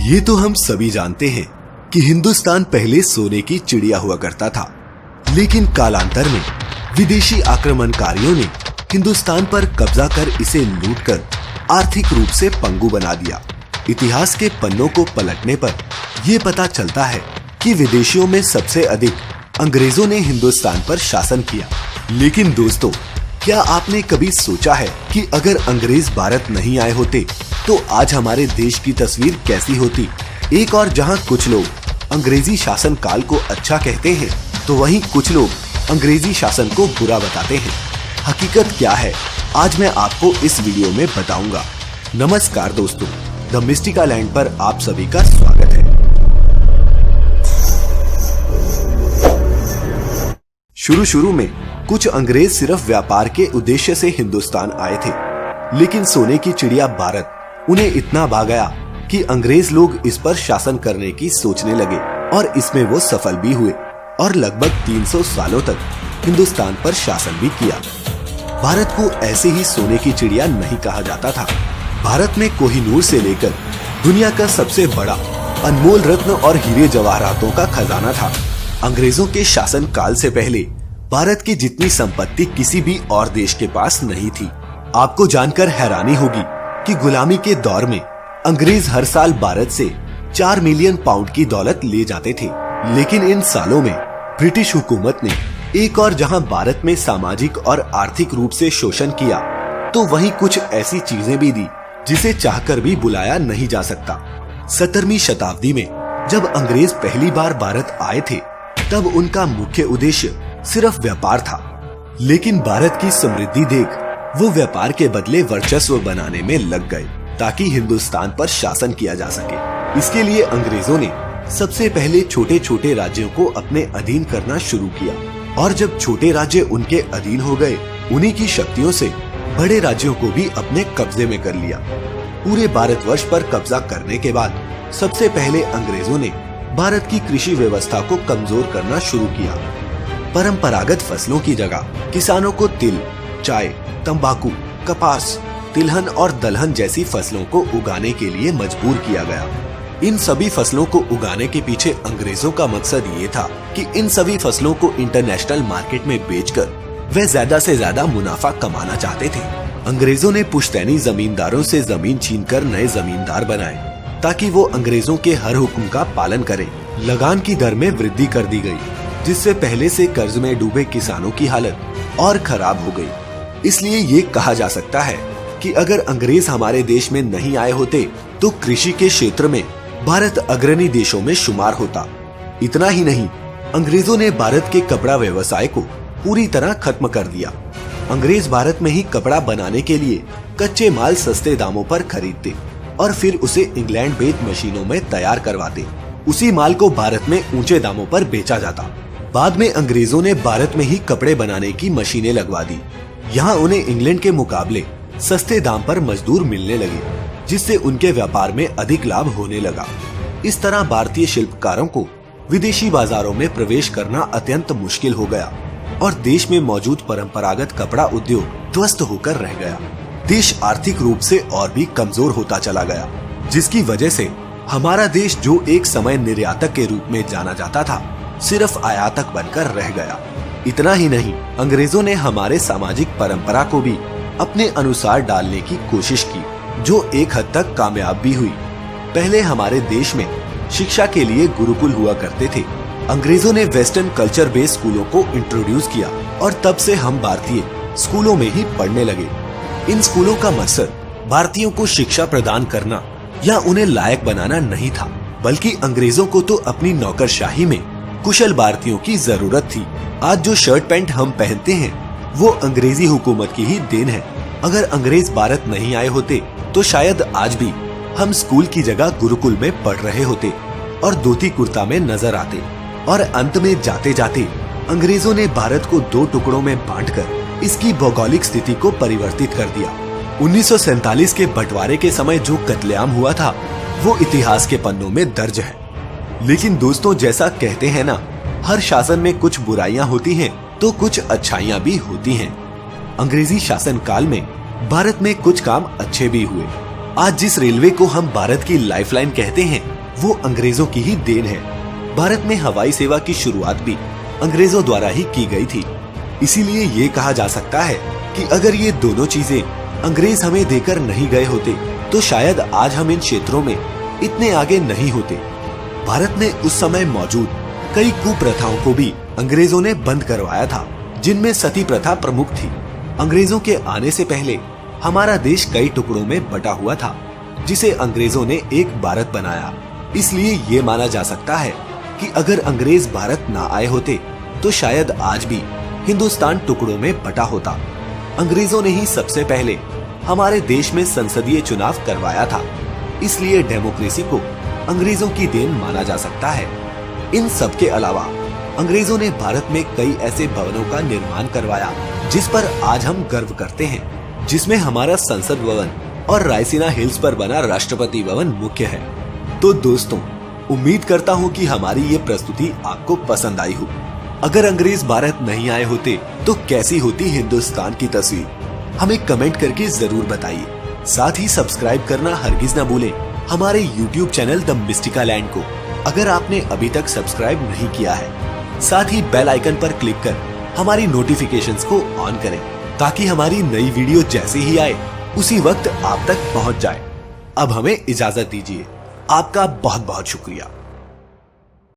ये तो हम सभी जानते हैं कि हिंदुस्तान पहले सोने की चिड़िया हुआ करता था, लेकिन कालांतर में विदेशी आक्रमणकारियों ने हिंदुस्तान पर कब्जा कर इसे लूटकर आर्थिक रूप से पंगु बना दिया। इतिहास के पन्नों को पलटने पर यह पता चलता है कि विदेशियों में सबसे अधिक अंग्रेजों ने हिंदुस्तान पर शासन किया। लेकिन दोस्तों, क्या आपने कभी सोचा है कि अगर अंग्रेज भारत नहीं आए होते तो आज हमारे देश की तस्वीर कैसी होती? एक और जहां कुछ लोग अंग्रेजी शासन काल को अच्छा कहते हैं, तो वहीं कुछ लोग अंग्रेजी शासन को बुरा बताते हैं। हकीकत क्या है, आज मैं आपको इस वीडियो में बताऊंगा। नमस्कार दोस्तों, द मिस्टिका लैंड पर आप सभी का स्वागत है। शुरू में कुछ अंग्रेज सिर्फ व्यापार के उद्देश्य से हिंदुस्तान आए थे, लेकिन सोने की चिड़िया भारत उन्हें इतना भा गया कि अंग्रेज लोग इस पर शासन करने की सोचने लगे और इसमें वो सफल भी हुए और लगभग 300 सालों तक हिंदुस्तान पर शासन भी किया। भारत को ऐसे ही सोने की चिड़िया नहीं कहा जाता था। भारत में कोहिनूर से लेकर दुनिया का सबसे बड़ा अनमोल रत्न और हीरे जवाहरातों का खजाना था। अंग्रेजों के शासन काल से पहले भारत की जितनी संपत्ति किसी भी और देश के पास नहीं थी। आपको जानकर हैरानी होगी कि गुलामी के दौर में अंग्रेज हर साल भारत से 4 मिलियन पाउंड की दौलत ले जाते थे। लेकिन इन सालों में ब्रिटिश हुकूमत ने एक और जहां भारत में सामाजिक और आर्थिक रूप से शोषण किया, तो वहीं कुछ ऐसी चीजें भी दी जिसे चाहकर भी बुलाया नहीं जा सकता। 17वीं शताब्दी में जब अंग्रेज पहली बार भारत आए थे, तब उनका मुख्य उद्देश्य सिर्फ व्यापार था। लेकिन भारत की समृद्धि देख वो व्यापार के बदले वर्चस्व बनाने में लग गए ताकि हिंदुस्तान पर शासन किया जा सके। इसके लिए अंग्रेजों ने सबसे पहले छोटे छोटे राज्यों को अपने अधीन करना शुरू किया, और जब छोटे राज्य उनके अधीन हो गए, उन्हीं की शक्तियों से बड़े राज्यों को भी अपने कब्जे में कर लिया। पूरे भारतवर्ष पर कब्जा करने के बाद सबसे पहले अंग्रेजों ने भारत की कृषि व्यवस्था को कमजोर करना शुरू किया। परंपरागत फसलों की जगह किसानों को तिल, चाय, तंबाकू, कपास, तिलहन और दलहन जैसी फसलों को उगाने के लिए मजबूर किया गया। इन सभी फसलों को उगाने के पीछे अंग्रेजों का मकसद ये था कि इन सभी फसलों को इंटरनेशनल मार्केट में बेचकर वे ज्यादा से ज्यादा मुनाफा कमाना चाहते थे। अंग्रेजों ने पुश्तैनी जमींदारों से जमीन छीनकर नए जमींदार बनाए ताकि वो अंग्रेजों के हर हुक्म का पालन करें। लगान की दर में वृद्धि कर दी गई, जिससे पहले से कर्ज में डूबे किसानों की हालत और खराब हो गई। इसलिए ये कहा जा सकता है कि अगर अंग्रेज हमारे देश में नहीं आए होते तो कृषि के क्षेत्र में भारत अग्रणी देशों में शुमार होता। इतना ही नहीं, अंग्रेजों ने भारत के कपड़ा व्यवसाय को पूरी तरह खत्म कर दिया। अंग्रेज भारत में ही कपड़ा बनाने के लिए कच्चे माल सस्ते दामों पर खरीदते और फिर उसे इंग्लैंड बेस्ड मशीनों में तैयार करवाते। उसी माल को भारत में ऊंचे दामों पर बेचा जाता। बाद में अंग्रेजों ने भारत में ही कपड़े बनाने की मशीनें लगवा दी। यहाँ उन्हें इंग्लैंड के मुकाबले सस्ते दाम पर मजदूर मिलने लगे, जिससे उनके व्यापार में अधिक लाभ होने लगा। इस तरह भारतीय शिल्पकारों को विदेशी बाजारों में प्रवेश करना अत्यंत मुश्किल हो गया और देश में मौजूद परंपरागत कपड़ा उद्योग ध्वस्त होकर रह गया। देश आर्थिक रूप से और भी कमजोर होता चला गया, जिसकी वजह से हमारा देश जो एक समय निर्यातक के रूप में जाना जाता था, सिर्फ आयातक बनकर रह गया। इतना ही नहीं, अंग्रेजों ने हमारे सामाजिक परंपरा को भी अपने अनुसार डालने की कोशिश की, जो एक हद तक कामयाब भी हुई। पहले हमारे देश में शिक्षा के लिए गुरुकुल हुआ करते थे। अंग्रेजों ने वेस्टर्न कल्चर बेस्ड स्कूलों को इंट्रोड्यूस किया और तब से हम भारतीय स्कूलों में ही पढ़ने लगे। इन स्कूलों का मकसद भारतीयों को शिक्षा प्रदान करना या उन्हें लायक बनाना नहीं था, बल्कि अंग्रेजों को तो अपनी नौकरशाही में कुशल भारतीयों की जरूरत थी। आज जो शर्ट पैंट हम पहनते हैं, वो अंग्रेजी हुकूमत की ही देन है। अगर अंग्रेज भारत नहीं आए होते तो शायद आज भी हम स्कूल की जगह गुरुकुल में पढ़ रहे होते और धोती कुर्ता में नजर आते। और अंत में जाते जाते अंग्रेजों ने भारत को 2 टुकड़ों में बांटकर इसकी भौगोलिक स्थिति को परिवर्तित कर दिया। 1947 के बंटवारे के समय जो कत्लेआम हुआ था, वो इतिहास के पन्नों में दर्ज है। लेकिन दोस्तों, जैसा कहते हैं ना, हर शासन में कुछ बुराइयां होती हैं तो कुछ अच्छाइयां भी होती हैं। अंग्रेजी शासन काल में भारत में कुछ काम अच्छे भी हुए। आज जिस रेलवे को हम भारत की लाइफलाइन कहते हैं, वो अंग्रेजों की ही देन है। भारत में हवाई सेवा की शुरुआत भी अंग्रेजों द्वारा ही की गई थी। इसीलिए ये कहा जा सकता है कि अगर ये दोनों चीजें अंग्रेज हमें देकर नहीं गए होते तो शायद आज हम इन क्षेत्रों में इतने आगे नहीं होते। भारत में उस समय मौजूद कई कुप्रथाओं को भी अंग्रेजों ने बंद करवाया था, जिनमें सती प्रथा प्रमुख थी। अंग्रेजों के आने से पहले हमारा देश कई टुकड़ों में बटा हुआ था, जिसे अंग्रेजों ने एक भारत बनाया। इसलिए ये माना जा सकता है कि अगर अंग्रेज भारत ना आए होते तो शायद आज भी हिंदुस्तान टुकड़ों में बटा होता। अंग्रेजों ने ही सबसे पहले हमारे देश में संसदीय चुनाव करवाया था, इसलिए डेमोक्रेसी को अंग्रेजों की देन माना जा सकता है। इन सब के अलावा अंग्रेजों ने भारत में कई ऐसे भवनों का निर्माण करवाया जिस पर आज हम गर्व करते हैं, जिसमें हमारा संसद भवन और रायसीना हिल्स पर बना राष्ट्रपति भवन मुख्य है। तो दोस्तों, उम्मीद करता हूँ कि हमारी ये प्रस्तुति आपको पसंद आई हो। अगर अंग्रेज भारत नहीं आए होते तो कैसी होती हिंदुस्तान की तस्वीर, हमें कमेंट करके जरूर बताइए। साथ ही सब्सक्राइब करना हरगिज न भूलें हमारे YouTube channel the Mystica land को, अगर आपने अभी तक सब्सक्राइब नहीं किया है। साथ ही बेल आइकन पर क्लिक कर हमारी नोटिफिकेशंस को ऑन करें, ताकि हमारी नई वीडियो जैसे ही आए उसी वक्त आप तक पहुंच जाए। अब हमें इजाजत दीजिए। आपका बहुत बहुत शुक्रिया।